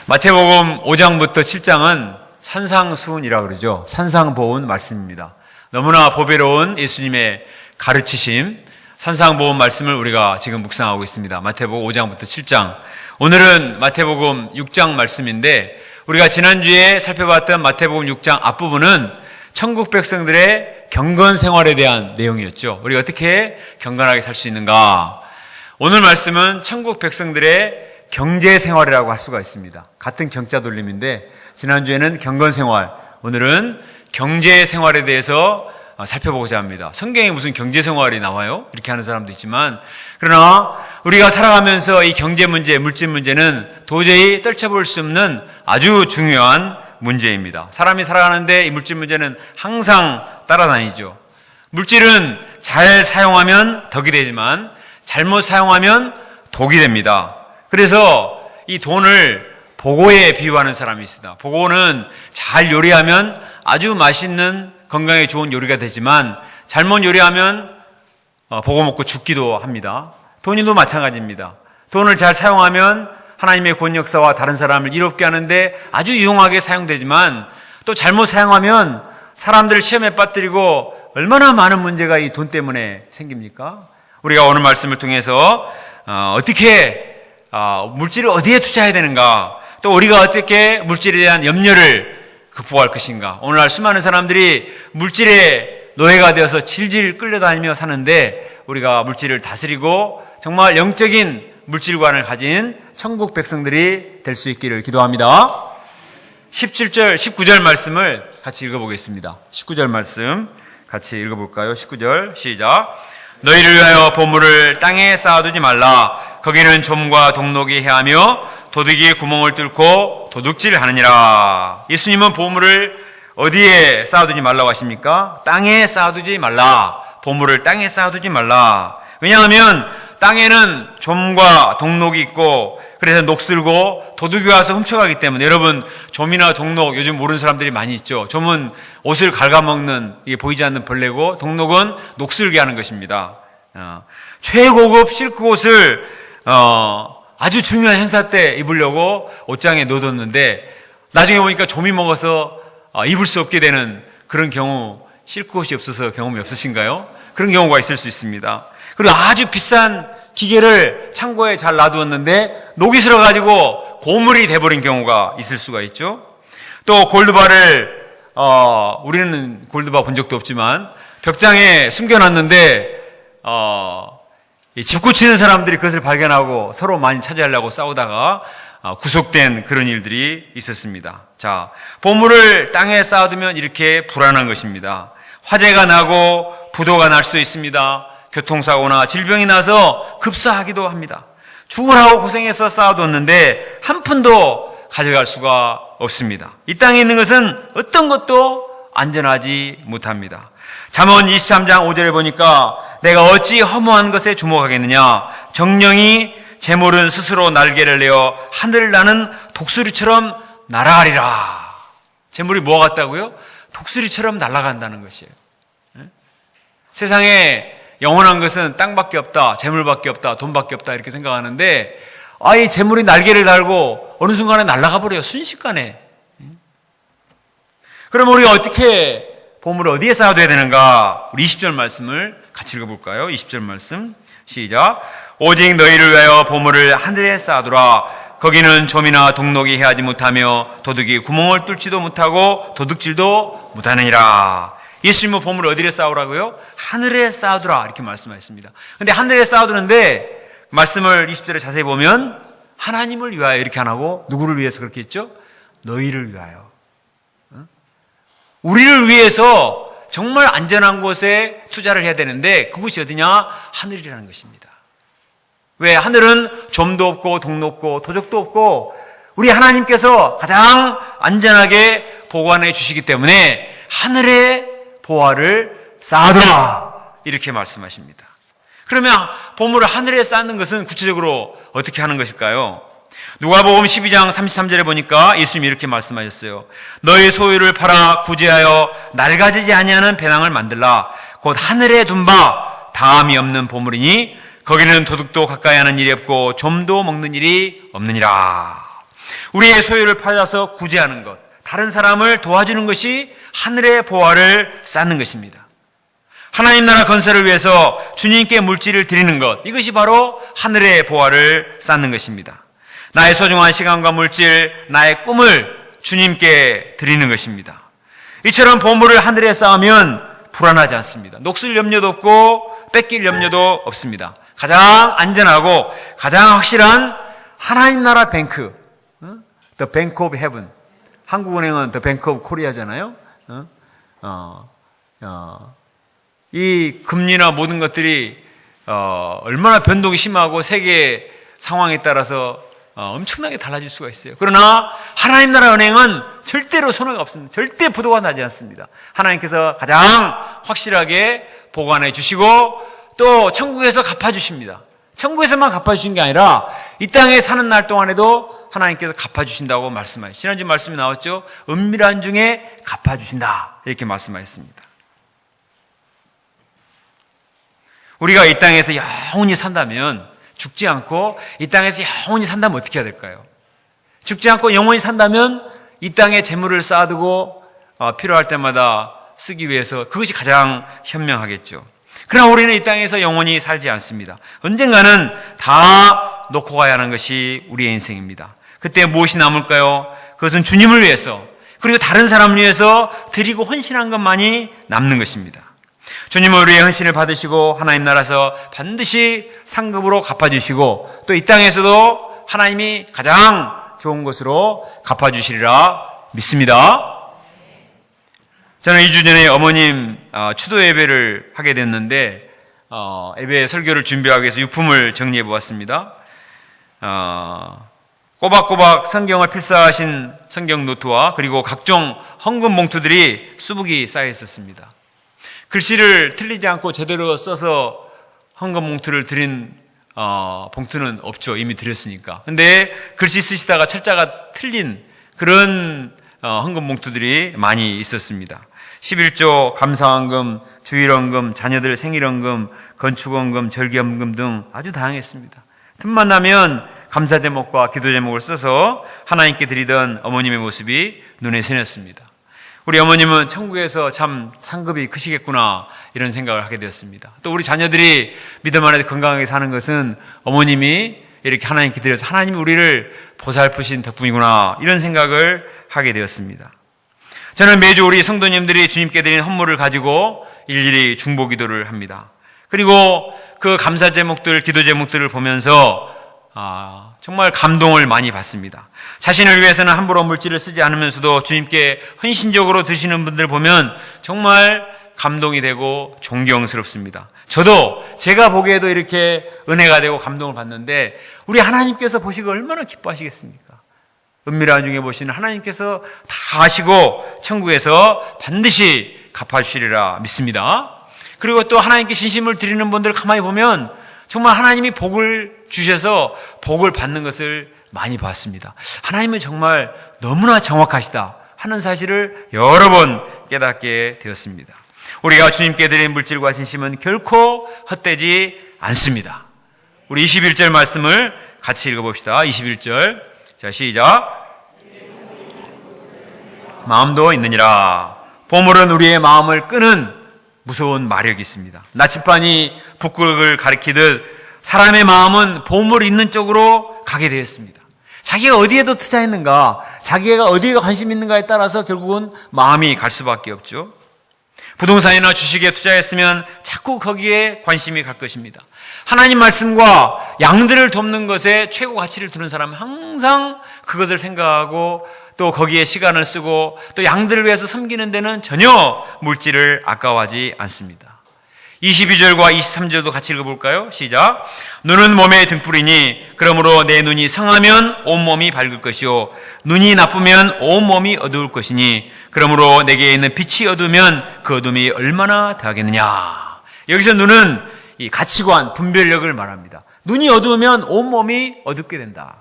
마태복음 5장부터 7장은 산상수훈이라고 그러죠. 산상보훈 말씀입니다. 너무나 보배로운 예수님의 가르치심, 산상보훈 말씀을 우리가 지금 묵상하고 있습니다. 마태복음 5장부터 7장. 오늘은 마태복음 6장 말씀인데, 우리가 지난주에 살펴봤던 마태복음 6장 앞부분은 천국 백성들의 경건 생활에 대한 내용이었죠. 우리가 어떻게 경건하게 살 수 있는가. 오늘 말씀은 천국 백성들의 경제 생활이라고 할 수가 있습니다. 같은 경자 돌림인데, 지난주에는 경건 생활, 오늘은 경제 생활에 대해서 살펴보고자 합니다. 성경에 무슨 경제 생활이 나와요? 이렇게 하는 사람도 있지만, 그러나 우리가 살아가면서 이 경제 문제, 물질 문제는 도저히 떨쳐볼 수 없는 아주 중요한 문제입니다. 사람이 살아가는데 이 물질 문제는 항상 따라다니죠. 물질은 잘 사용하면 덕이 되지만 잘못 사용하면 독이 됩니다. 그래서 이 돈을 보고에 비유하는 사람이 있습니다. 보고는 잘 요리하면 아주 맛있는 건강에 좋은 요리가 되지만 잘못 요리하면 보고 먹고 죽기도 합니다. 돈도 마찬가지입니다. 돈을 잘 사용하면 하나님의 권 역사와 다른 사람을 이롭게 하는데 아주 유용하게 사용되지만, 또 잘못 사용하면 사람들을 시험에 빠뜨리고 얼마나 많은 문제가 이 돈 때문에 생깁니까? 우리가 오늘 말씀을 통해서 어떻게 물질을 어디에 투자해야 되는가, 또 우리가 어떻게 물질에 대한 염려를 극복할 것인가. 오늘날 수많은 사람들이 물질의 노예가 되어서 질질 끌려다니며 사는데, 우리가 물질을 다스리고 정말 영적인 물질관을 가진 천국 백성들이 될 수 있기를 기도합니다. 17절, 19절 말씀을 같이 읽어보겠습니다. 19절 말씀 같이 읽어볼까요? 19절 시작. 너희를 위하여 보물을 땅에 쌓아두지 말라. 거기는 좀과 동록이 해하며 도둑이 구멍을 뚫고 도둑질하느니라. 예수님은 보물을 어디에 쌓아두지 말라고 하십니까? 땅에 쌓아두지 말라. 보물을 땅에 쌓아두지 말라. 왜냐하면 땅에는 좀과 동록이 있고, 그래서 녹슬고 도둑이 와서 훔쳐가기 때문에. 여러분, 좀이나 동록 요즘 모르는 사람들이 많이 있죠. 좀은 옷을 갉아먹는, 이게 보이지 않는 벌레고, 동록은 녹슬게 하는 것입니다. 최고급 실크 옷을 아주 중요한 행사 때 입으려고 옷장에 넣어뒀는데 나중에 보니까 좀이 먹어서 입을 수 없게 되는 그런 경우, 실크 옷이 없어서 경험이 없으신가요? 그런 경우가 있을 수 있습니다. 그리고 아주 비싼 기계를 창고에 잘 놔두었는데 녹이 슬어가지고 고물이 돼버린 경우가 있을 수가 있죠. 또 골드바를 우리는 골드바 본 적도 없지만 벽장에 숨겨놨는데 집 고치는 사람들이 그것을 발견하고 서로 많이 차지하려고 싸우다가 구속된 그런 일들이 있었습니다. 자, 보물을 땅에 쌓아두면 이렇게 불안한 것입니다. 화재가 나고 부도가 날 수 있습니다. 교통사고나 질병이 나서 급사하기도 합니다. 죽으라고 고생해서 쌓아뒀는데 한 푼도 가져갈 수가 없습니다. 이 땅에 있는 것은 어떤 것도 안전하지 못합니다. 잠언 23장 5절에 보니까 내가 어찌 허무한 것에 주목하겠느냐. 정령이 재물은 스스로 날개를 내어 하늘을 나는 독수리처럼 날아가리라. 재물이 뭐가 같다고요? 독수리처럼 날아간다는 것이에요. 세상에 영원한 것은 땅밖에 없다, 재물밖에 없다, 돈밖에 없다 이렇게 생각하는데, 이 재물이 날개를 달고 어느 순간에 날아가 버려요. 순식간에. 그럼 우리가 어떻게 보물을 어디에 쌓아둬야 되는가? 우리 20절 말씀을 같이 읽어볼까요? 20절 말씀 시작. 오직 너희를 위하여 보물을 하늘에 쌓아두라. 거기는 좀이나 동록이 해하지 못하며 도둑이 구멍을 뚫지도 못하고 도둑질도 못하느니라. 예수님은 보물을 어디에 쌓으라고요? 하늘에 쌓아두라 이렇게 말씀하셨습니다. 근데 하늘에 쌓아두는데 말씀을 20절에 자세히 보면 하나님을 위하여 이렇게 안 하고 누구를 위해서 그렇게 했죠? 너희를 위하여. 우리를 위해서 정말 안전한 곳에 투자를 해야 되는데 그곳이 어디냐? 하늘이라는 것입니다. 왜? 하늘은 좀도 없고 동도 없고 도적도 없고 우리 하나님께서 가장 안전하게 보관해 주시기 때문에 하늘에 보화를 쌓아두라 이렇게 말씀하십니다. 그러면 보물을 하늘에 쌓는 것은 구체적으로 어떻게 하는 것일까요? 누가복음 12장 33절에 보니까 예수님이 이렇게 말씀하셨어요. 너희 소유를 팔아 구제하여 낡아지지 아니하는 배낭을 만들라. 곧 하늘에 둔 바 다함이 없는 보물이니 거기는 도둑도 가까이 하는 일이 없고 좀도 먹는 일이 없느니라. 우리의 소유를 팔아서 구제하는 것, 다른 사람을 도와주는 것이 하늘의 보화를 쌓는 것입니다. 하나님 나라 건설을 위해서 주님께 물질을 드리는 것, 이것이 바로 하늘의 보화를 쌓는 것입니다. 나의 소중한 시간과 물질, 나의 꿈을 주님께 드리는 것입니다. 이처럼 보물을 하늘에 쌓으면 불안하지 않습니다. 녹슬 염려도 없고 뺏길 염려도 없습니다. 가장 안전하고 가장 확실한 하나님 나라 뱅크, The Bank of Heaven. 한국은행은 The Bank of Korea잖아요. 이 금리나 모든 것들이 얼마나 변동이 심하고 세계 상황에 따라서 엄청나게 달라질 수가 있어요. 그러나 하나님 나라 은행은 절대로 손해가 없습니다. 절대 부도가 나지 않습니다. 하나님께서 가장 확실하게 보관해 주시고 또 천국에서 갚아주십니다. 천국에서만 갚아주신 게 아니라 이 땅에 사는 날 동안에도 하나님께서 갚아주신다고 말씀하셨죠. 지난주 말씀이 나왔죠. 은밀한 중에 갚아주신다, 이렇게 말씀하셨습니다. 우리가 이 땅에서 영원히 산다면, 죽지 않고 이 땅에서 영원히 산다면 어떻게 해야 될까요? 죽지 않고 영원히 산다면 이 땅에 재물을 쌓아두고 필요할 때마다 쓰기 위해서 그것이 가장 현명하겠죠. 그러나 우리는 이 땅에서 영원히 살지 않습니다. 언젠가는 다 놓고 가야 하는 것이 우리의 인생입니다. 그때 무엇이 남을까요? 그것은 주님을 위해서, 그리고 다른 사람을 위해서 드리고 헌신한 것만이 남는 것입니다. 주님은 우리의 헌신을 받으시고 하나님 나라에서 반드시 상급으로 갚아주시고 또 이 땅에서도 하나님이 가장 좋은 것으로 갚아주시리라 믿습니다. 저는 2주 전에 어머님 추도 예배를 하게 됐는데 예배 설교를 준비하기 위해서 유품을 정리해 보았습니다. 꼬박꼬박 성경을 필사하신 성경 노트와 그리고 각종 헌금 봉투들이 수북이 쌓여 있었습니다. 글씨를 틀리지 않고 제대로 써서 헌금 봉투를 드린 봉투는 없죠. 이미 드렸으니까. 근데 글씨 쓰시다가 철자가 틀린 그런 헌금 봉투들이 많이 있었습니다. 11조, 감사헌금, 주일헌금, 자녀들 생일헌금, 건축헌금, 절기헌금 등 아주 다양했습니다. 틈만 나면 감사 제목과 기도 제목을 써서 하나님께 드리던 어머님의 모습이 눈에 새겼습니다. 우리 어머님은 천국에서 참 상급이 크시겠구나, 이런 생각을 하게 되었습니다. 또 우리 자녀들이 믿음 안에 건강하게 사는 것은 어머님이 이렇게 하나님께 드려서 하나님이 우리를 보살피신 덕분이구나, 이런 생각을 하게 되었습니다. 저는 매주 우리 성도님들이 주님께 드린 헌물을 가지고 일일이 중보 기도를 합니다. 그리고 그 감사 제목들, 기도 제목들을 보면서 정말 감동을 많이 받습니다. 자신을 위해서는 함부로 물질을 쓰지 않으면서도 주님께 헌신적으로 드시는 분들 보면 정말 감동이 되고 존경스럽습니다. 저도 제가 보기에도 이렇게 은혜가 되고 감동을 받는데 우리 하나님께서 보시고 얼마나 기뻐하시겠습니까? 은밀한 중에 보시는 하나님께서 다 아시고 천국에서 반드시 갚아주시리라 믿습니다. 그리고 또 하나님께 진심을 드리는 분들 가만히 보면 정말 하나님이 복을 주셔서 복을 받는 것을 많이 봤습니다. 하나님은 정말 너무나 정확하시다 하는 사실을 여러 번 깨닫게 되었습니다. 우리가 주님께 드린 물질과 진심은 결코 헛되지 않습니다. 우리 21절 말씀을 같이 읽어봅시다. 21절. 자, 시작. 마음도 있느니라. 보물은 우리의 마음을 끄는 무서운 마력이 있습니다. 나침반이 북극을 가리키듯 사람의 마음은 보물이 있는 쪽으로 가게 되었습니다. 자기가 어디에도 투자했는가, 자기가 어디에 관심 있는가에 따라서 결국은 마음이 갈 수밖에 없죠. 부동산이나 주식에 투자했으면 자꾸 거기에 관심이 갈 것입니다. 하나님 말씀과 양들을 돕는 것에 최고 가치를 두는 사람은 항상 그것을 생각하고 또 거기에 시간을 쓰고 또 양들을 위해서 섬기는 데는 전혀 물질을 아까워하지 않습니다. 22절과 23절도 같이 읽어볼까요? 시작. 눈은 몸의 등불이니 그러므로 내 눈이 성하면 온몸이 밝을 것이요 눈이 나쁘면 온몸이 어두울 것이니 그러므로 내게 있는 빛이 어두우면 그 어둠이 얼마나 더하겠느냐. 여기서 눈은 이 가치관, 분별력을 말합니다. 눈이 어두우면 온몸이 어둡게 된다.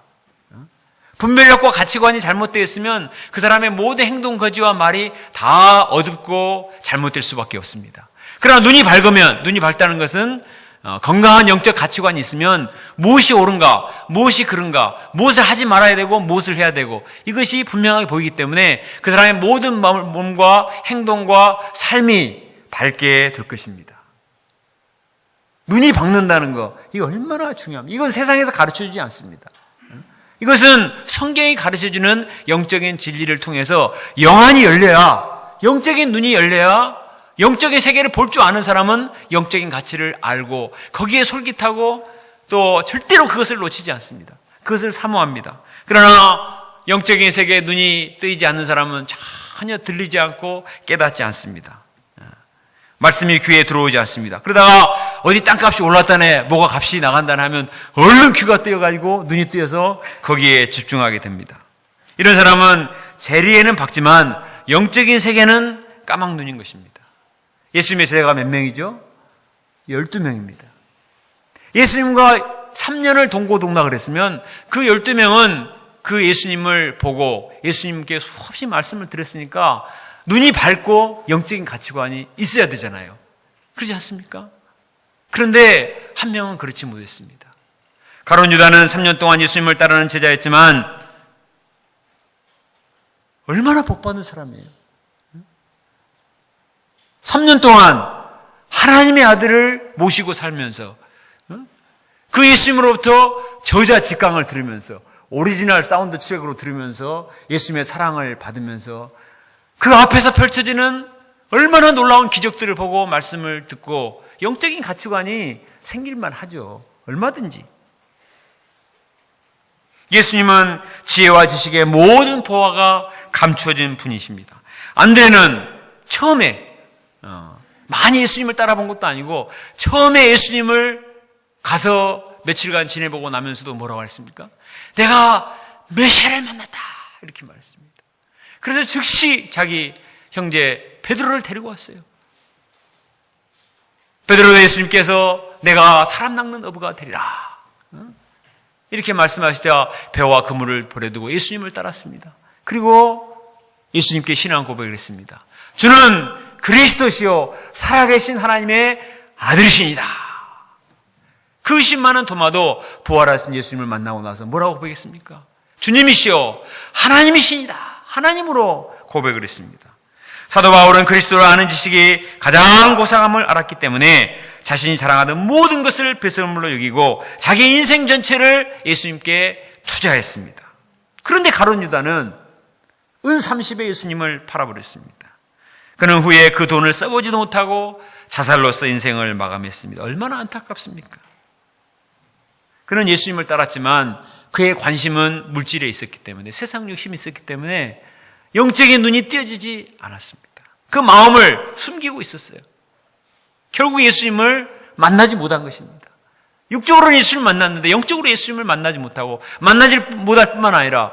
분별력과 가치관이 잘못되어 있으면 그 사람의 모든 행동, 거지와 말이 다 어둡고 잘못될 수밖에 없습니다. 그러나 눈이 밝으면, 눈이 밝다는 것은 건강한 영적 가치관이 있으면 무엇이 옳은가, 무엇이 그른가, 무엇을 하지 말아야 되고 무엇을 해야 되고 이것이 분명하게 보이기 때문에 그 사람의 모든 몸과 행동과 삶이 밝게 될 것입니다. 눈이 밝는다는 거, 이거 얼마나 중요합니까? 이건 세상에서 가르쳐주지 않습니다. 이것은 성경이 가르쳐주는 영적인 진리를 통해서 영안이 열려야, 영적인 눈이 열려야 영적인 세계를 볼 줄 아는 사람은 영적인 가치를 알고 거기에 솔깃하고 또 절대로 그것을 놓치지 않습니다. 그것을 사모합니다. 그러나 영적인 세계에 눈이 뜨이지 않는 사람은 전혀 들리지 않고 깨닫지 않습니다. 말씀이 귀에 들어오지 않습니다. 그러다가 어디 땅값이 올랐다네, 뭐가 값이 나간다네 하면 얼른 귀가 뜨여가지고 눈이 뜨여서 거기에 집중하게 됩니다. 이런 사람은 재리에는 밝지만 영적인 세계는 까막눈인 것입니다. 예수님의 제자가 몇 명이죠? 12명입니다. 예수님과 3년을 동고동락을 했으면 그 12명은 그 예수님을 보고 예수님께 수없이 말씀을 드렸으니까 눈이 밝고 영적인 가치관이 있어야 되잖아요. 그렇지 않습니까? 그런데 한 명은 그렇지 못했습니다. 가룟 유다는 3년 동안 예수님을 따르는 제자였지만 얼마나 복받은 사람이에요. 3년 동안 하나님의 아들을 모시고 살면서 그 예수님으로부터 저자 직강을 들으면서 오리지널 사운드 트랙으로 들으면서 예수님의 사랑을 받으면서 그 앞에서 펼쳐지는 얼마나 놀라운 기적들을 보고 말씀을 듣고 영적인 가치관이 생길만 하죠. 얼마든지. 예수님은 지혜와 지식의 모든 보화가 감춰진 분이십니다. 안드레는 처음에 많이 예수님을 따라본 것도 아니고 처음에 예수님을 가서 며칠간 지내보고 나면서도 뭐라고 했습니까? 내가 메시아를 만났다 이렇게 말했습니다. 그래서 즉시 자기 형제 베드로를 데리고 왔어요. 베드로 예수님께서 내가 사람 낚는 어부가 되리라 이렇게 말씀하시자 배와 그물을 버려두고 예수님을 따랐습니다. 그리고 예수님께 신앙 고백을 했습니다. 주는 그리스도시요 살아계신 하나님의 아들이시니다. 그 의심 많은 도마도 부활하신 예수님을 만나고 나서 뭐라고 고백했습니까? 주님이시요 하나님이시니다. 하나님으로 고백을 했습니다. 사도 바울은 그리스도를 아는 지식이 가장 고상함을 알았기 때문에 자신이 자랑하던 모든 것을 배설물로 여기고 자기 인생 전체를 예수님께 투자했습니다. 그런데 가룟 유다는 은 30에 예수님을 팔아버렸습니다. 그는 후에 그 돈을 써보지도 못하고 자살로서 인생을 마감했습니다. 얼마나 안타깝습니까? 그는 예수님을 따랐지만 그의 관심은 물질에 있었기 때문에 세상 욕심이 있었기 때문에 영적인 눈이 띄어지지 않았습니다. 그 마음을 숨기고 있었어요. 결국 예수님을 만나지 못한 것입니다. 육적으로는 예수님을 만났는데 영적으로 예수님을 만나지 못하고 만나지 못할 뿐만 아니라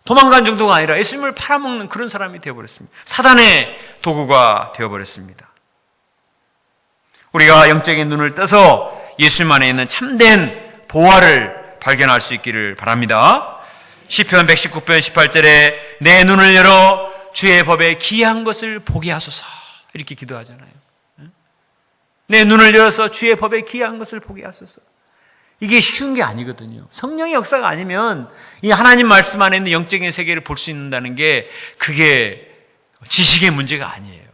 도망간 정도가 아니라 예수님을 팔아먹는 그런 사람이 되어버렸습니다. 사단의 도구가 되어버렸습니다. 우리가 영적인 눈을 떠서 예수님 안에 있는 참된 보화를 발견할 수 있기를 바랍니다. 시편 119편 18절에 내 눈을 열어 주의 법에 기이한 것을 보게 하소서 이렇게 기도하잖아요. 내 눈을 열어서 주의 법에 기이한 것을 보게 하소서. 이게 쉬운 게 아니거든요. 성령의 역사가 아니면 이 하나님 말씀 안에 있는 영적인 세계를 볼 수 있다는 게 그게 지식의 문제가 아니에요.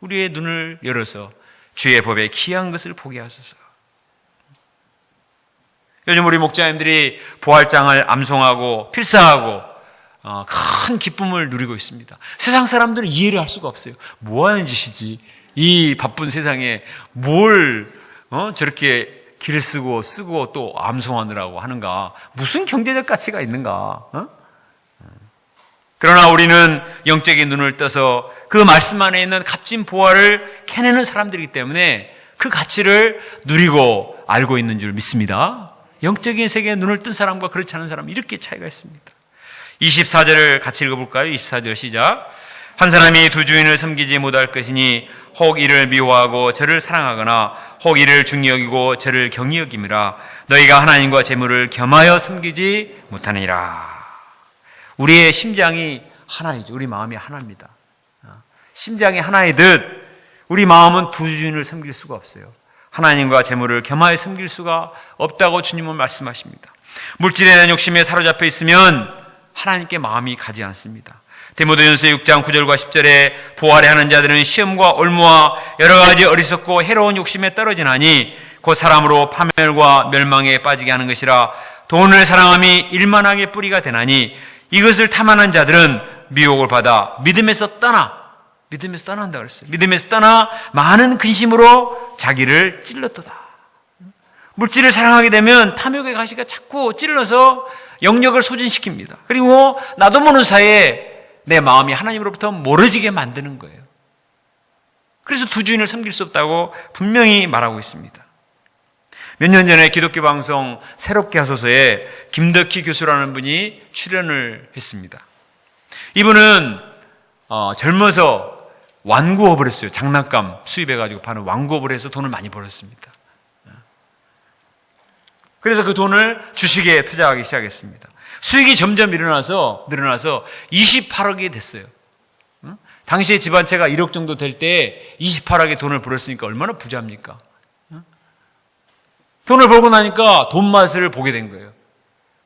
우리의 눈을 열어서 주의 법에 기이한 것을 보게 하소서. 요즘 우리 목자님들이 부활장을 암송하고 필사하고 큰 기쁨을 누리고 있습니다. 세상 사람들은 이해를 할 수가 없어요. 뭐 하는 짓이지? 이 바쁜 세상에 뭘 저렇게 길 쓰고 또 암송하느라고 하는가? 무슨 경제적 가치가 있는가? 그러나 우리는 영적인 눈을 떠서 그 말씀 안에 있는 값진 보화를 캐내는 사람들이기 때문에 그 가치를 누리고 알고 있는 줄 믿습니다. 영적인 세계에 눈을 뜬 사람과 그렇지 않은 사람 이렇게 차이가 있습니다. 24절을 같이 읽어볼까요? 24절 시작. 한 사람이 두 주인을 섬기지 못할 것이니 혹 이를 미워하고 저를 사랑하거나 혹 이를 중히 여기고 저를 경히 여김이라. 너희가 하나님과 재물을 겸하여 섬기지 못하느니라. 우리의 심장이 하나이죠. 우리 마음이 하나입니다. 심장이 하나이듯 우리 마음은 두 주인을 섬길 수가 없어요. 하나님과 재물을 겸하여 섬길 수가 없다고 주님은 말씀하십니다. 물질에 대한 욕심에 사로잡혀 있으면 하나님께 마음이 가지 않습니다. 디모데전서 6장 9절과 10절에 부활에 하는 자들은 시험과 올무와 여러 가지 어리석고 해로운 욕심에 떨어지나니 곧 사람으로 파멸과 멸망에 빠지게 하는 것이라. 돈을 사랑함이 일만하게 뿌리가 되나니 이것을 탐하는 자들은 미혹을 받아 믿음에서 떠난다 그랬어요. 믿음에서 떠나 많은 근심으로 자기를 찔렀도다. 물질을 사랑하게 되면 탐욕의 가시가 자꾸 찔러서 영역을 소진시킵니다. 그리고 나도 모르는 사이에 내 마음이 하나님으로부터 멀어지게 만드는 거예요. 그래서 두 주인을 섬길 수 없다고 분명히 말하고 있습니다. 몇 년 전에 기독교 방송 새롭게 하소서에 김덕희 교수라는 분이 출연을 했습니다. 이분은 젊어서 완구업을 했어요. 장난감 수입해가지고 파는 완구업을 해서 돈을 많이 벌었습니다. 그래서 그 돈을 주식에 투자하기 시작했습니다. 수익이 점점 늘어나서 28억이 됐어요. 당시에 집안채가 1억 정도 될 때 28억의 돈을 벌었으니까 얼마나 부자입니까? 돈을 벌고 나니까 돈 맛을 보게 된 거예요.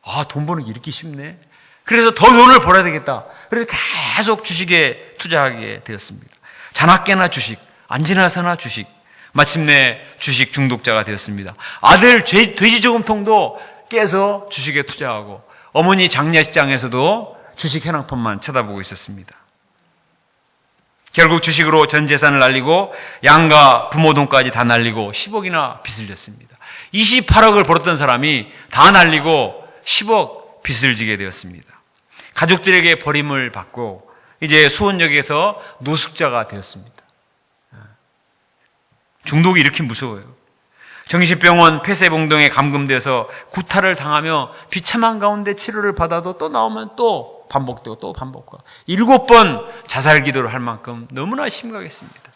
아, 돈 버는 게 이렇게 쉽네. 그래서 더 돈을 벌어야 되겠다. 그래서 계속 주식에 투자하게 되었습니다. 자나깨나 주식, 안 지나서나 주식. 마침내 주식 중독자가 되었습니다. 아들 돼지 저금통도 깨서 주식에 투자하고 어머니 장례식장에서도 주식 현황판만 쳐다보고 있었습니다. 결국 주식으로 전 재산을 날리고 양가 부모 돈까지 다 날리고 10억이나 빚을 졌습니다. 28억을 벌었던 사람이 다 날리고 10억 빚을 지게 되었습니다. 가족들에게 버림을 받고 이제 수원역에서 노숙자가 되었습니다. 중독이 이렇게 무서워요. 정신병원 폐쇄봉동에 감금돼서 구타를 당하며 비참한 가운데 치료를 받아도 또 나오면 또 반복되고 또 반복되고 7번 자살 기도를 할 만큼 너무나 심각했습니다.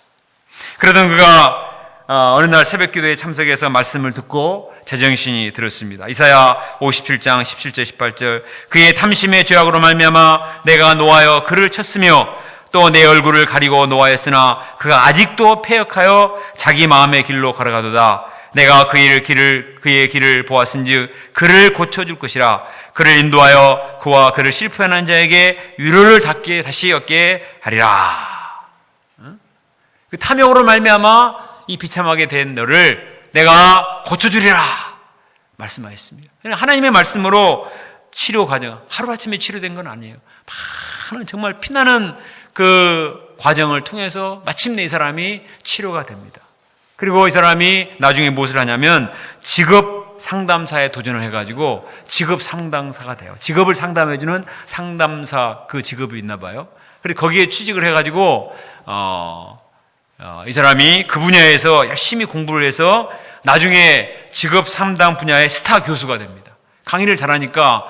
그러던 그가 어느 날 새벽 기도에 참석해서 말씀을 듣고 제정신이 들었습니다. 이사야 57장 17절 18절 그의 탐심의 죄악으로 말미암아 내가 노하여 그를 쳤으며 또 내 얼굴을 가리고 노하였으나 그가 아직도 패역하여 자기 마음의 길로 걸어가도다. 내가 그의 길을 보았은즉 그를 고쳐줄 것이라. 그를 인도하여 그와 그를 실패하는 자에게 위로를 다시 얻게 하리라. 그 탐욕으로 말미암아 이 비참하게 된 너를 내가 고쳐주리라 말씀하셨습니다. 하나님의 말씀으로 치료 과정, 하루아침에 치료된 건 아니에요. 많은 정말 피나는 그 과정을 통해서 마침내 이 사람이 치료가 됩니다. 그리고 이 사람이 나중에 무엇을 하냐면 직업 상담사에 도전을 해가지고 직업 상담사가 돼요. 직업을 상담해주는 상담사 그 직업이 있나 봐요. 그리고 거기에 취직을 해가지고 이 사람이 그 분야에서 열심히 공부를 해서 나중에 직업 상담 분야의 스타 교수가 됩니다. 강의를 잘하니까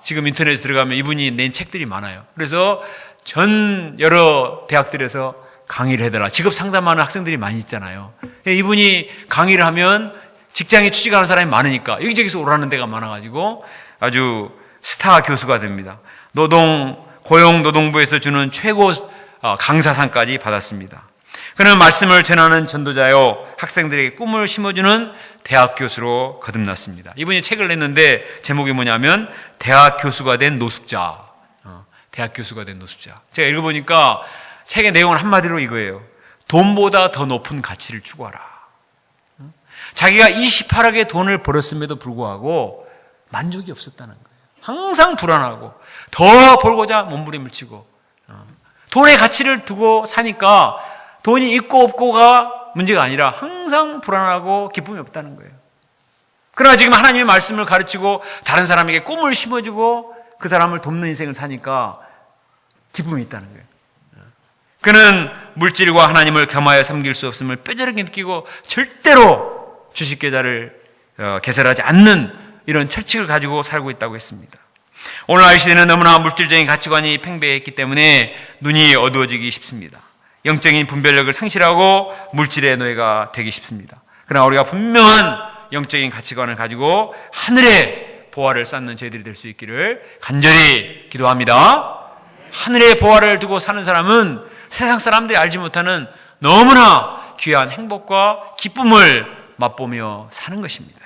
지금 인터넷에 들어가면 이분이 낸 책들이 많아요. 그래서 전 여러 대학들에서 강의를 해달라. 직업 상담하는 학생들이 많이 있잖아요. 이분이 강의를 하면 직장에 취직하는 사람이 많으니까 여기저기서 오라는 데가 많아가지고 아주 스타 교수가 됩니다. 고용노동부에서 주는 최고 강사상까지 받았습니다. 그는 말씀을 전하는 전도자요 학생들에게 꿈을 심어주는 대학 교수로 거듭났습니다. 이분이 책을 냈는데 제목이 뭐냐면 대학 교수가 된 노숙자. 대학 교수가 된 노숙자. 제가 읽어보니까 책의 내용은 한마디로 이거예요. 돈보다 더 높은 가치를 추구하라. 자기가 28억의 돈을 벌었음에도 불구하고 만족이 없었다는 거예요. 항상 불안하고 더 벌고자 몸부림을 치고 돈의 가치를 두고 사니까 돈이 있고 없고가 문제가 아니라 항상 불안하고 기쁨이 없다는 거예요. 그러나 지금 하나님의 말씀을 가르치고 다른 사람에게 꿈을 심어주고 그 사람을 돕는 인생을 사니까 기쁨이 있다는 거예요. 그는 물질과 하나님을 겸하여 섬길 수 없음을 뼈저리게 느끼고 절대로 주식 계좌를 개설하지 않는 이런 철칙을 가지고 살고 있다고 했습니다. 오늘날 시대는 너무나 물질적인 가치관이 팽배했기 때문에 눈이 어두워지기 쉽습니다. 영적인 분별력을 상실하고 물질의 노예가 되기 쉽습니다. 그러나 우리가 분명한 영적인 가치관을 가지고 하늘의 보화를 쌓는 저희들이 될 수 있기를 간절히 기도합니다. 하늘의 보화를 두고 사는 사람은 세상 사람들이 알지 못하는 너무나 귀한 행복과 기쁨을 맛보며 사는 것입니다.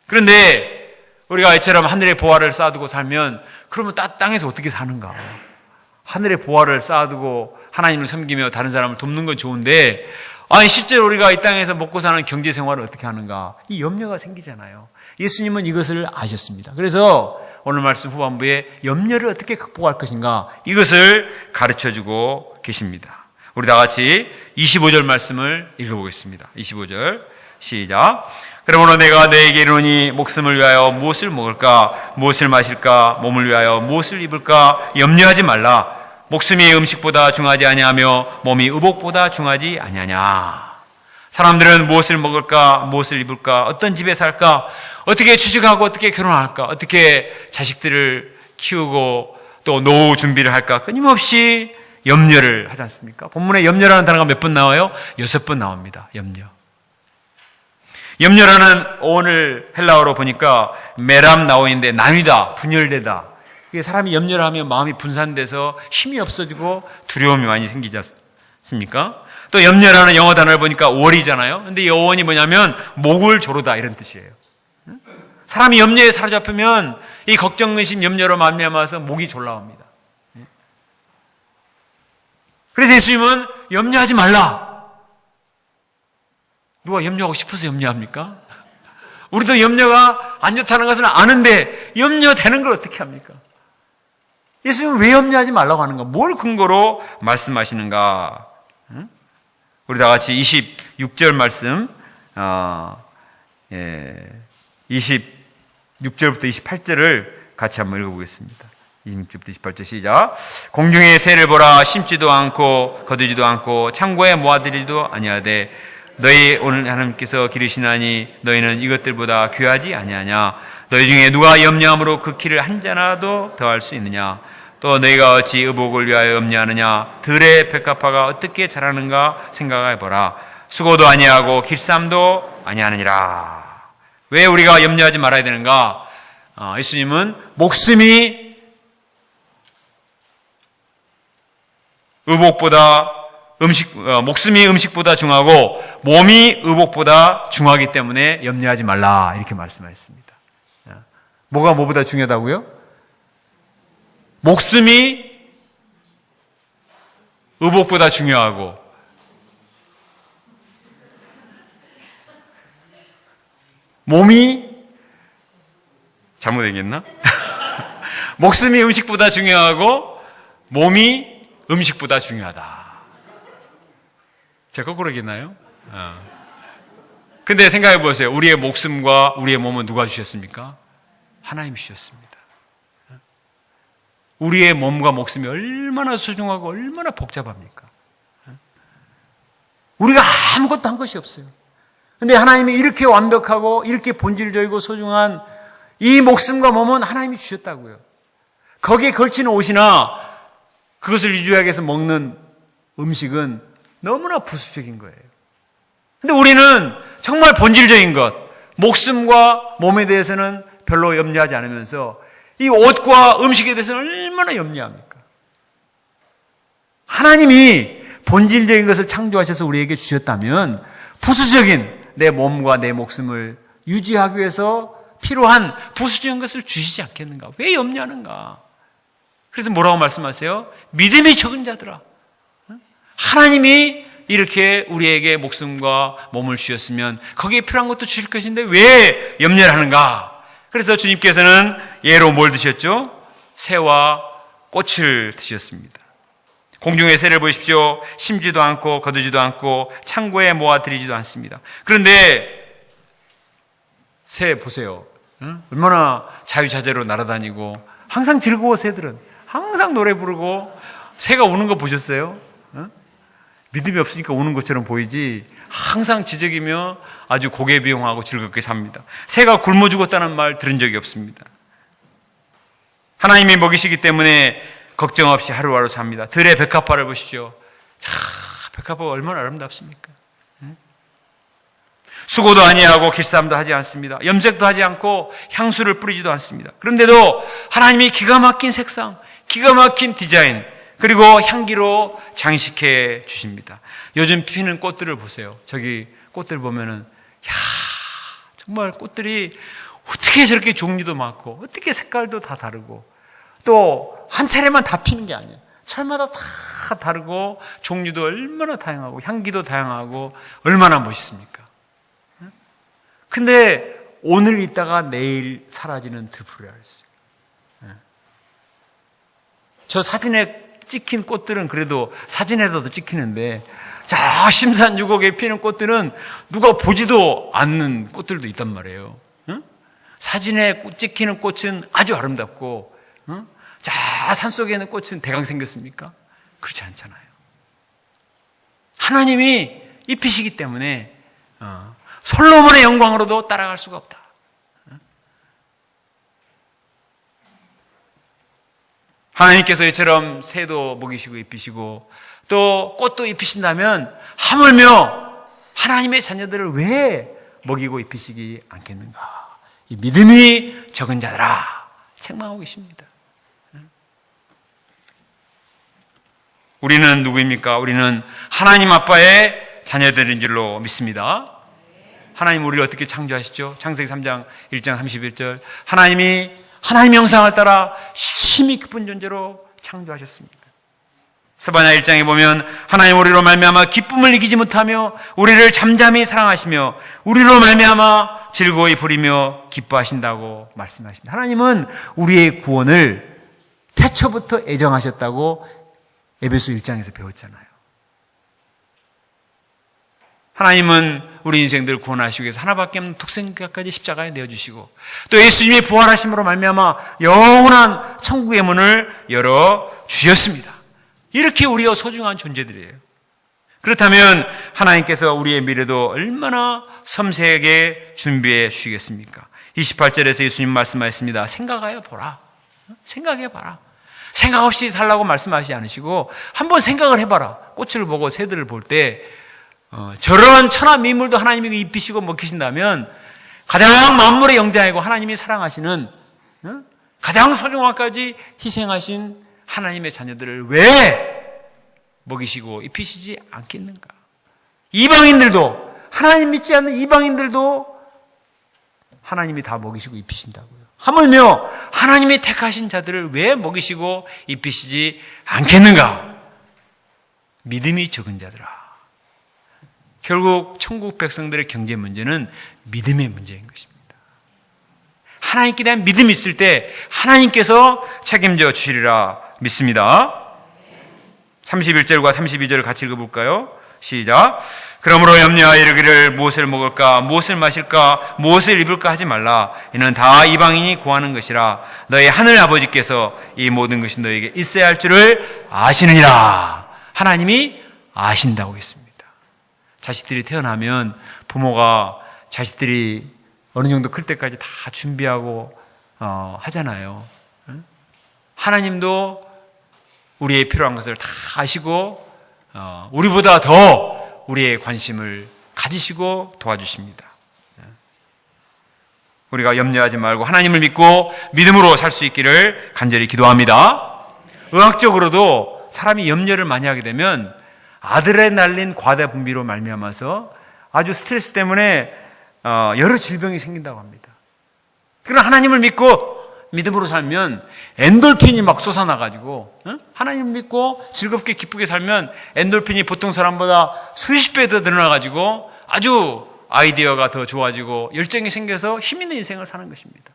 그런데 우리가 이처럼 하늘의 보화를 쌓아두고 살면 그러면 땅에서 어떻게 사는가? 하늘의 보화를 쌓아두고 하나님을 섬기며 다른 사람을 돕는 건 좋은데 아니 실제로 우리가 이 땅에서 먹고 사는 경제 생활을 어떻게 하는가? 이 염려가 생기잖아요. 예수님은 이것을 아셨습니다. 그래서 오늘 말씀 후반부에 염려를 어떻게 극복할 것인가? 이것을 가르쳐주고 계십니다. 우리 다 같이 25절 말씀을 읽어보겠습니다. 25절 시작. 그러므로 내가 너에게 이르노니 목숨을 위하여 무엇을 먹을까? 무엇을 마실까? 몸을 위하여 무엇을 입을까? 염려하지 말라. 목숨이 음식보다 중하지 아니하며 몸이 의복보다 중하지 아니하냐. 사람들은 무엇을 먹을까? 무엇을 입을까? 어떤 집에 살까? 어떻게 취직하고 어떻게 결혼할까? 어떻게 자식들을 키우고 또 노후 준비를 할까? 끊임없이 염려를 하지 않습니까? 본문에 염려라는 단어가 몇 번 나와요? 6번 나옵니다. 염려. 염려라는 오늘 헬라어로 보니까 메람 나오는데 나뉘다, 분열되다. 이게 사람이 염려를 하면 마음이 분산돼서 힘이 없어지고 두려움이 많이 생기지 않습니까? 또 염려라는 영어 단어를 보니까 월이잖아요. 근데 이 어원이 뭐냐면 목을 조르다 이런 뜻이에요. 사람이 염려에 사로잡히면 이 걱정, 의심, 염려로 말미암아서 목이 졸라옵니다. 그래서 예수님은 염려하지 말라. 누가 염려하고 싶어서 염려합니까? 우리도 염려가 안 좋다는 것은 아는데 염려되는 걸 어떻게 합니까? 예수님은 왜 염려하지 말라고 하는가? 뭘 근거로 말씀하시는가? 우리 다 같이 26절 말씀, 26절부터 28절을 같이 한번 읽어보겠습니다. 26절부터 28절 시작. 공중의 새를 보라. 심지도 않고 거두지도 않고 창고에 모아들이도 아니하되 너희 오늘 하나님께서 기르시나니 너희는 이것들보다 귀하지 아니하냐. 너희 중에 누가 염려함으로 그 키를 한 자나도 더할 수 있느냐. 또 너희가 어찌 의복을 위하여 염려하느냐. 들의 백합화가 어떻게 자라는가 생각해보라. 수고도 아니하고 길쌈도 아니하느니라. 왜 우리가 염려하지 말아야 되는가? 예수님은 목숨이 목숨이 음식보다 중하고 몸이 의복보다 중하기 때문에 염려하지 말라 이렇게 말씀하셨습니다. 뭐가 뭐보다 중요하다고요? 목숨이 의복보다 중요하고 몸이 잘못 얘기했나? 목숨이 음식보다 중요하고 몸이 음식보다 중요하다. 제가 거꾸로 얘기했나요? 근데 생각해 보세요. 우리의 목숨과 우리의 몸은 누가 주셨습니까? 하나님이 주셨습니다. 우리의 몸과 목숨이 얼마나 소중하고 얼마나 복잡합니까? 우리가 아무것도 한 것이 없어요. 근데 하나님이 이렇게 완벽하고 이렇게 본질적이고 소중한 이 목숨과 몸은 하나님이 주셨다고요. 거기에 걸치는 옷이나 그것을 유지하기 위해서 먹는 음식은 너무나 부수적인 거예요. 근데 우리는 정말 본질적인 것, 목숨과 몸에 대해서는 별로 염려하지 않으면서 이 옷과 음식에 대해서는 얼마나 염려합니까? 하나님이 본질적인 것을 창조하셔서 우리에게 주셨다면 부수적인 내 몸과 내 목숨을 유지하기 위해서 필요한 부수적인 것을 주시지 않겠는가? 왜 염려하는가? 그래서 뭐라고 말씀하세요? 믿음이 적은 자들아. 하나님이 이렇게 우리에게 목숨과 몸을 주셨으면 거기에 필요한 것도 주실 것인데 왜 염려를 하는가? 그래서 주님께서는 예로 뭘 드셨죠? 새와 꽃을 드셨습니다. 공중의 새를 보십시오. 심지도 않고 거두지도 않고 창고에 모아들이지도 않습니다. 그런데 새 보세요. 얼마나 자유자재로 날아다니고 항상 즐거워. 새들은 항상 노래 부르고. 새가 우는 거 보셨어요? 믿음이 없으니까 우는 것처럼 보이지 항상 지적이며 아주 고개 비용하고 즐겁게 삽니다. 새가 굶어 죽었다는 말 들은 적이 없습니다. 하나님이 먹이시기 때문에 걱정 없이 하루하루 삽니다. 들의 백합화를 보십시오. 백합화가 얼마나 아름답습니까? 수고도 아니하고 길쌈도 하지 않습니다. 염색도 하지 않고 향수를 뿌리지도 않습니다. 그런데도 하나님이 기가 막힌 색상, 기가 막힌 디자인, 그리고 향기로 장식해 주십니다. 요즘 피는 꽃들을 보세요. 저기 꽃들 보면은 정말 꽃들이 어떻게 저렇게 종류도 많고 어떻게 색깔도 다 다르고 또 한 차례만 다 피는 게 아니에요. 철마다 다 다르고 종류도 얼마나 다양하고 향기도 다양하고 얼마나 멋있습니까? 근데 오늘 있다가 내일 사라지는 들풀이라 했어요. 저 사진에 찍힌 꽃들은 그래도 사진에서도 찍히는데 저 심산유곡에 피는 꽃들은 누가 보지도 않는 꽃들도 있단 말이에요. 사진에 찍히는 꽃은 아주 아름답고 저 산속에 있는 꽃은 대강 생겼습니까? 그렇지 않잖아요. 하나님이 입히시기 때문에 솔로몬의 영광으로도 따라갈 수가 없다. 하나님께서 이처럼 새도 먹이시고 입히시고 또 꽃도 입히신다면 하물며 하나님의 자녀들을 왜 먹이고 입히시지 않겠는가? 이 믿음이 적은 자들아 책망하고 계십니다. 우리는 누구입니까? 우리는 하나님 아빠의 자녀들인 줄로 믿습니다. 하나님 우리를 어떻게 창조하시죠? 창세기 3장 1장 31절 하나님이 하나님의 형상을 따라 심히 깊은 존재로 창조하셨습니다. 스바냐 1장에 보면 하나님 우리로 말미암아 기쁨을 이기지 못하며 우리를 잠잠히 사랑하시며 우리로 말미암아 즐거이 부리며 기뻐하신다고 말씀하십니다. 하나님은 우리의 구원을 태초부터 애정하셨다고 에베소 1장에서 배웠잖아요. 하나님은 우리 인생들을 구원하시기 위해서 하나밖에 없는 독생자까지 십자가에 내어주시고 또 예수님이 부활하심으로 말미암아 영원한 천국의 문을 열어주셨습니다. 이렇게 우리가 소중한 존재들이에요. 그렇다면 하나님께서 우리의 미래도 얼마나 섬세하게 준비해 주시겠습니까? 28절에서 예수님 말씀하셨습니다. 생각하여 보라. 생각해 봐라. 생각 없이 살라고 말씀하시지 않으시고 한번 생각을 해봐라. 꽃을 보고 새들을 볼 때 저런 천하 미물도 하나님이 입히시고 먹히신다면 가장 만물의 영장이고 하나님이 사랑하시는 가장 소중한까지 희생하신 하나님의 자녀들을 왜 먹이시고 입히시지 않겠는가? 이방인들도 하나님 믿지 않는 이방인들도 하나님이 다 먹이시고 입히신다고요. 하물며 하나님이 택하신 자들을 왜 먹이시고 입히시지 않겠는가? 믿음이 적은 자들아. 결국 천국 백성들의 경제 문제는 믿음의 문제인 것입니다. 하나님께 대한 믿음이 있을 때 하나님께서 책임져 주시리라 믿습니다. 31절과 32절을 같이 읽어볼까요? 시작. 그러므로 염려하여 이르기를 무엇을 먹을까 무엇을 마실까 무엇을 입을까 하지 말라. 이는 다 이방인이 구하는 것이라. 너희 하늘 아버지께서 이 모든 것이 너에게 있어야 할 줄을 아시느니라. 하나님이 아신다고 했습니다. 자식들이 태어나면 부모가 자식들이 어느 정도 클 때까지 다 준비하고 하잖아요. 하나님도 우리의 필요한 것을 다 아시고 우리보다 더 우리의 관심을 가지시고 도와주십니다. 우리가 염려하지 말고 하나님을 믿고 믿음으로 살 수 있기를 간절히 기도합니다. 의학적으로도 사람이 염려를 많이 하게 되면 아드레날린 과다 분비로 말미암아서 아주 스트레스 때문에 여러 질병이 생긴다고 합니다. 그러나 하나님을 믿고 믿음으로 살면 엔돌핀이 막 솟아나가지고 하나님을 믿고 즐겁게 기쁘게 살면 엔돌핀이 보통 사람보다 수십 배 더 늘어나가지고 아주 아이디어가 더 좋아지고 열정이 생겨서 힘 있는 인생을 사는 것입니다.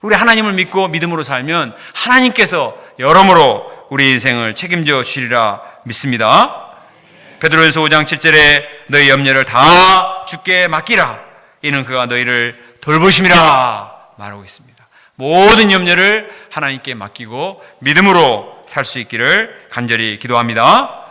우리 하나님을 믿고 믿음으로 살면 하나님께서 여러모로 우리 인생을 책임져 주시리라 믿습니다. 베드로전서 5장 7절에 너희 염려를 다 주께 맡기라. 이는 그가 너희를 돌보심이라 말하고 있습니다. 모든 염려를 하나님께 맡기고 믿음으로 살 수 있기를 간절히 기도합니다.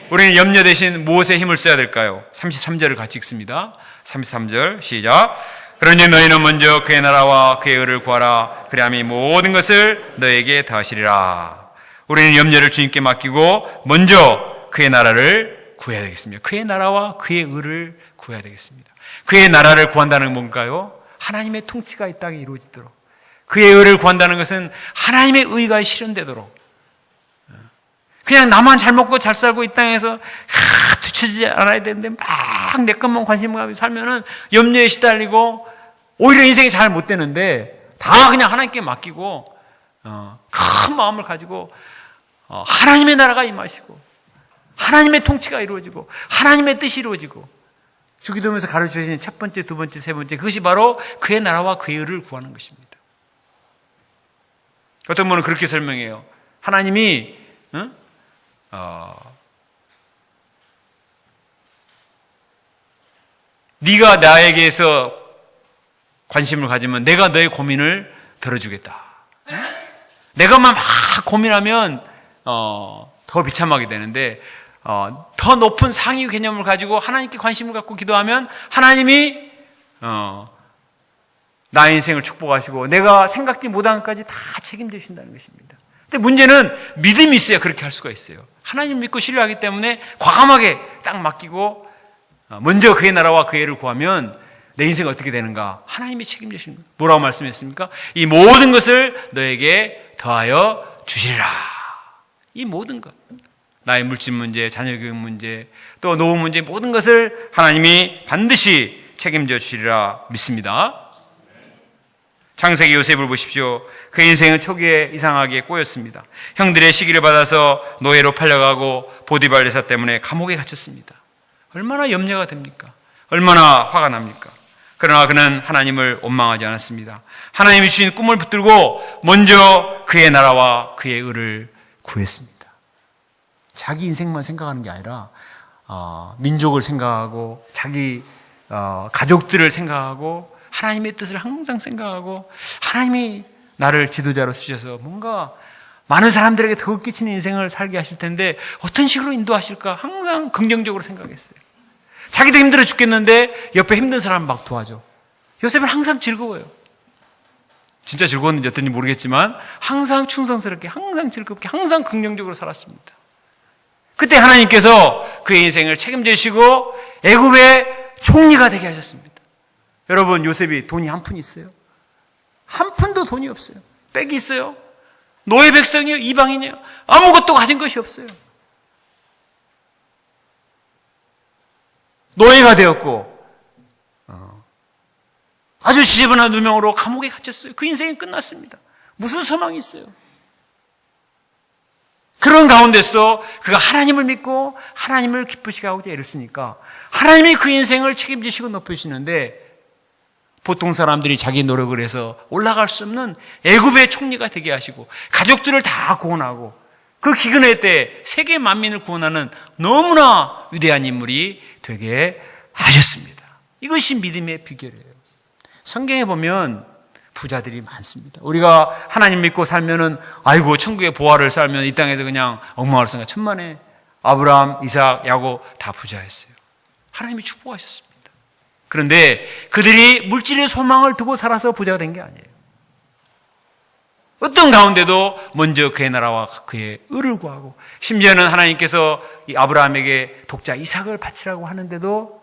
우리는 염려 대신 무엇에 힘을 써야 될까요? 33절을 같이 읽습니다. 33절 시작. 그러니 너희는 먼저 그의 나라와 그의 의를 구하라. 그리하면 모든 것을 너에게 더하시리라. 우리는 염려를 주님께 맡기고 먼저 그의 나라를 구해야 되겠습니다. 그의 나라와 그의 의를 구해야 되겠습니다. 그의 나라를 구한다는 건 뭔가요? 하나님의 통치가 이 땅에 이루어지도록. 그의 의를 구한다는 것은 하나님의 의가 실현되도록. 그냥 나만 잘 먹고 잘 살고 이 땅에서 뒤처지지 않아야 되는데 막 내 것만 관심 가지고 살면은 염려에 시달리고 오히려 인생이 잘 못 되는데 다 그냥 하나님께 맡기고 큰 마음을 가지고 하나님의 나라가 임하시고 하나님의 통치가 이루어지고 하나님의 뜻이 이루어지고 주기도면서 가르쳐주신 첫 번째, 두 번째, 세 번째 그것이 바로 그의 나라와 그의 의를 구하는 것입니다. 어떤 분은 그렇게 설명해요. 하나님이 네가 나에게서 관심을 가지면 내가 너의 고민을 들어주겠다. 내가만 막 고민하면 더 비참하게 되는데 더 높은 상위 개념을 가지고 하나님께 관심을 갖고 기도하면 하나님이 나의 인생을 축복하시고 내가 생각지 못한 것까지 다 책임지신다는 것입니다. 근데 문제는 믿음이 있어야 그렇게 할 수가 있어요. 하나님 믿고 신뢰하기 때문에 과감하게 딱 맡기고 먼저 그의 나라와 그의 의를 구하면 내 인생이 어떻게 되는가? 하나님이 책임지시는 거예요. 뭐라고 말씀했습니까? 이 모든 것을 너에게 더하여 주시리라. 이 모든 것. 나의 물질 문제, 자녀 교육 문제, 또 노후 문제 모든 것을 하나님이 반드시 책임져 주시리라 믿습니다. 창세기 요셉을 보십시오. 그 인생은 초기에 이상하게 꼬였습니다. 형들의 시기를 받아서 노예로 팔려가고 보디발 여사 때문에 감옥에 갇혔습니다. 얼마나 염려가 됩니까? 얼마나 화가 납니까? 그러나 그는 하나님을 원망하지 않았습니다. 하나님이 주신 꿈을 붙들고 먼저 그의 나라와 그의 의를 구했습니다. 자기 인생만 생각하는 게 아니라 민족을 생각하고 자기 가족들을 생각하고 하나님의 뜻을 항상 생각하고 하나님이 나를 지도자로 쓰셔서 뭔가 많은 사람들에게 더 끼치는 인생을 살게 하실 텐데 어떤 식으로 인도하실까 항상 긍정적으로 생각했어요. 자기도 힘들어 죽겠는데 옆에 힘든 사람 막 도와줘. 요셉은 항상 즐거워요. 진짜 즐거웠는지 어떤지 모르겠지만 항상 충성스럽게 항상 즐겁게 항상 긍정적으로 살았습니다. 그때 하나님께서 그의 인생을 책임져 주시고 애굽의 총리가 되게 하셨습니다. 여러분, 요셉이 돈이 한 푼 있어요? 한 푼도 돈이 없어요. 빽이 있어요? 노예 백성이에요? 이방인이에요? 아무것도 가진 것이 없어요. 노예가 되었고 아주 지저분한 누명으로 감옥에 갇혔어요. 그 인생이 끝났습니다. 무슨 소망이 있어요? 그런 가운데서도 그가 하나님을 믿고 하나님을 기쁘시게 하고자 애를 쓰니까 하나님이 그 인생을 책임지시고 높이시는데 보통 사람들이 자기 노력을 해서 올라갈 수 없는 애굽의 총리가 되게 하시고 가족들을 다 구원하고 그 기근의 때 세계 만민을 구원하는 너무나 위대한 인물이 되게 하셨습니다. 이것이 믿음의 비결이에요. 성경에 보면 부자들이 많습니다. 우리가 하나님 믿고 살면은 아이고 천국의 보화를 쌓으면 이 땅에서 그냥 엉망을 생각 천만에 아브라함, 이삭, 야곱 다 부자였어요. 하나님이 축복하셨습니다. 그런데 그들이 물질의 소망을 두고 살아서 부자가 된 게 아니에요. 어떤 가운데도 먼저 그의 나라와 그의 의를 구하고 심지어는 하나님께서 이 아브라함에게 독자 이삭을 바치라고 하는데도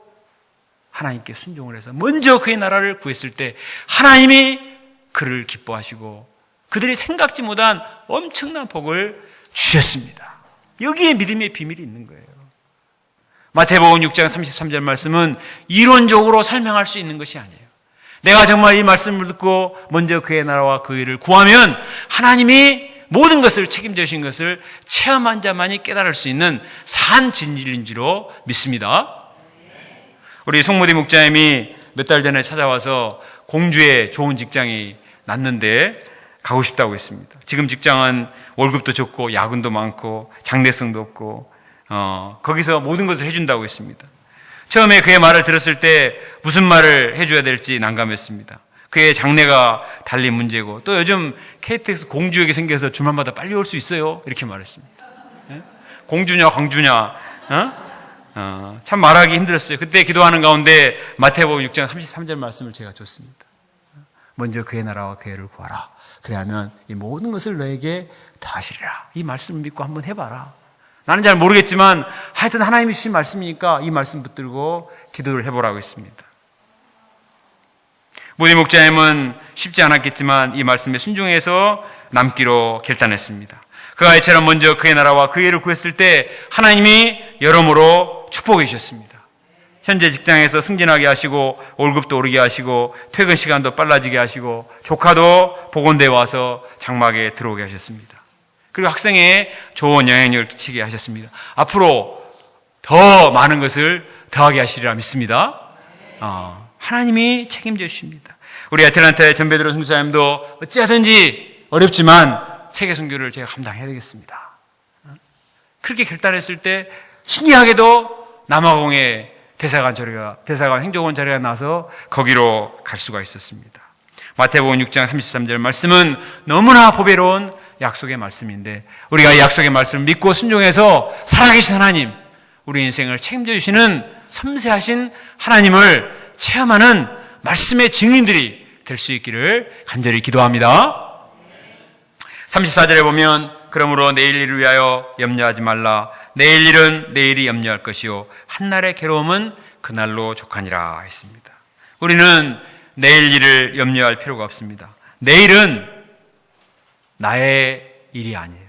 하나님께 순종을 해서 먼저 그의 나라를 구했을 때 하나님이 그를 기뻐하시고 그들이 생각지 못한 엄청난 복을 주셨습니다. 여기에 믿음의 비밀이 있는 거예요. 마태복음 6장 33절 말씀은 이론적으로 설명할 수 있는 것이 아니에요. 내가 정말 이 말씀을 듣고 먼저 그의 나라와 그 의를 구하면 하나님이 모든 것을 책임져 주신 것을 체험한 자만이 깨달을 수 있는 산 진리인 줄로 믿습니다. 우리 송무디 목자님이 몇 달 전에 찾아와서 공주에 좋은 직장이 났는데 가고 싶다고 했습니다. 지금 직장은 월급도 적고 야근도 많고 장래성도 없고 거기서 모든 것을 해준다고 했습니다. 처음에 그의 말을 들었을 때 무슨 말을 해줘야 될지 난감했습니다. 그의 장래가 달리 문제고 또 요즘 KTX 공주에게 생겨서 주말마다 빨리 올 수 있어요 이렇게 말했습니다. 공주냐 광주냐 참 말하기 힘들었어요. 그때 기도하는 가운데 마태복음 6장 33절 말씀을 제가 줬습니다. 먼저 그의 나라와 그의 의를 구하라. 그래야면 이 모든 것을 너에게 다 하시리라. 이 말씀을 믿고 한번 해봐라. 나는 잘 모르겠지만 하여튼 하나님이 주신 말씀이니까 이 말씀 붙들고 기도를 해보라고 했습니다. 무디 목자님은 쉽지 않았겠지만 이 말씀에 순종해서 남기로 결단했습니다. 그가 이처럼 먼저 그의 나라와 그의 의를 구했을 때 하나님이 여러모로 축복해 주셨습니다. 현재 직장에서 승진하게 하시고 월급도 오르게 하시고 퇴근 시간도 빨라지게 하시고 조카도 복원대에 와서 장막에 들어오게 하셨습니다. 그리고 학생에 좋은 영향력을 끼치게 하셨습니다. 앞으로 더 많은 것을 더하게 하시리라 믿습니다. 하나님이 책임져 주십니다. 우리 애틀랜타의 전배들어 선교사님도 어찌하든지 어렵지만 세계 선교를 제가 감당해야 되겠습니다. 그렇게 결단했을 때 신기하게도 남아공의 대사관 행정원 자리가 나서 거기로 갈 수가 있었습니다. 마태복음 6장 33절 말씀은 너무나 보배로운 약속의 말씀인데 우리가 이 약속의 말씀을 믿고 순종해서 살아계신 하나님, 우리 인생을 책임져 주시는 섬세하신 하나님을 체험하는 말씀의 증인들이 될 수 있기를 간절히 기도합니다. 34절에 보면 그러므로 내일 일을 위하여 염려하지 말라. 내일 일은 내일이 염려할 것이요 한날의 괴로움은 그날로 족하니라 했습니다. 우리는 내일 일을 염려할 필요가 없습니다. 내일은 나의 일이 아니에요.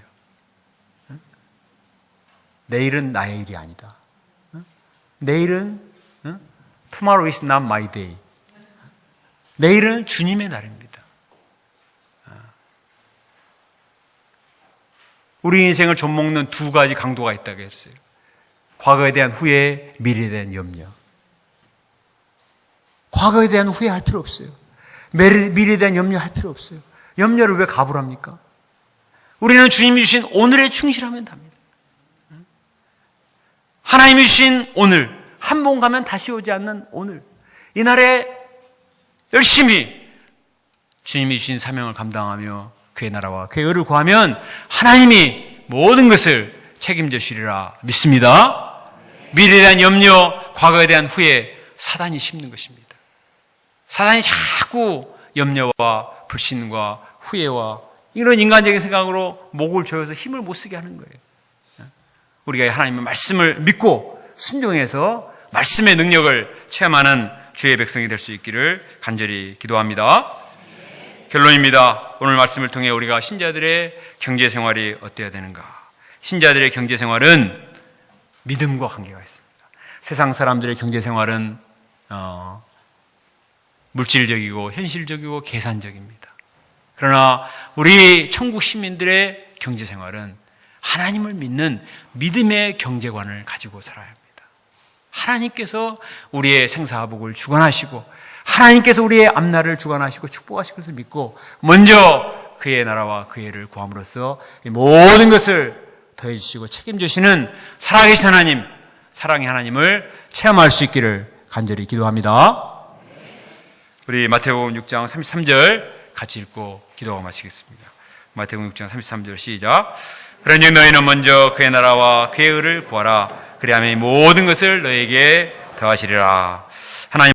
내일은 나의 일이 아니다. 내일은 Tomorrow is not my day. 내일은 주님의 날입니다. 우리 인생을 좀먹는 두 가지 강도가 있다고 했어요. 과거에 대한 후회, 미래에 대한 염려. 과거에 대한 후회할 필요 없어요. 미래에 대한 염려할 필요 없어요. 염려를 왜 가불합니까? 우리는 주님이 주신 오늘에 충실하면 답니다. 하나님이 주신 오늘, 한 번 가면 다시 오지 않는 오늘, 이날에 열심히 주님이 주신 사명을 감당하며 그의 나라와 그의 의를 구하면 하나님이 모든 것을 책임져 주리라 믿습니다. 미래에 대한 염려, 과거에 대한 후회, 사단이 심는 것입니다. 사단이 자꾸 염려와 불신과 후회와 이런 인간적인 생각으로 목을 조여서 힘을 못 쓰게 하는 거예요. 우리가 하나님의 말씀을 믿고 순종해서 말씀의 능력을 체험하는 주의 백성이 될 수 있기를 간절히 기도합니다. 결론입니다. 오늘 말씀을 통해 우리가 신자들의 경제생활이 어때야 되는가? 신자들의 경제생활은 믿음과 관계가 있습니다. 세상 사람들의 경제생활은 물질적이고 현실적이고 계산적입니다. 그러나 우리 천국 시민들의 경제생활은 하나님을 믿는 믿음의 경제관을 가지고 살아야 합니다. 하나님께서 우리의 생사복을 주관하시고 하나님께서 우리의 앞날을 주관하시고 축복하실 것을 믿고 먼저 그의 나라와 그의 의를 구함으로써 모든 것을 더해 주시고 책임지시는 살아계신 하나님, 사랑의 하나님을 체험할 수 있기를 간절히 기도합니다. 우리 마태복음 6장 33절 같이 읽고 기도하고 마치겠습니다. 마태복음 6장 33절 시작. 그런즉 너희는 먼저 그의 나라와 그의 의를 구하라. 그리하면 모든 것을 너에게 더하시리라. 하나님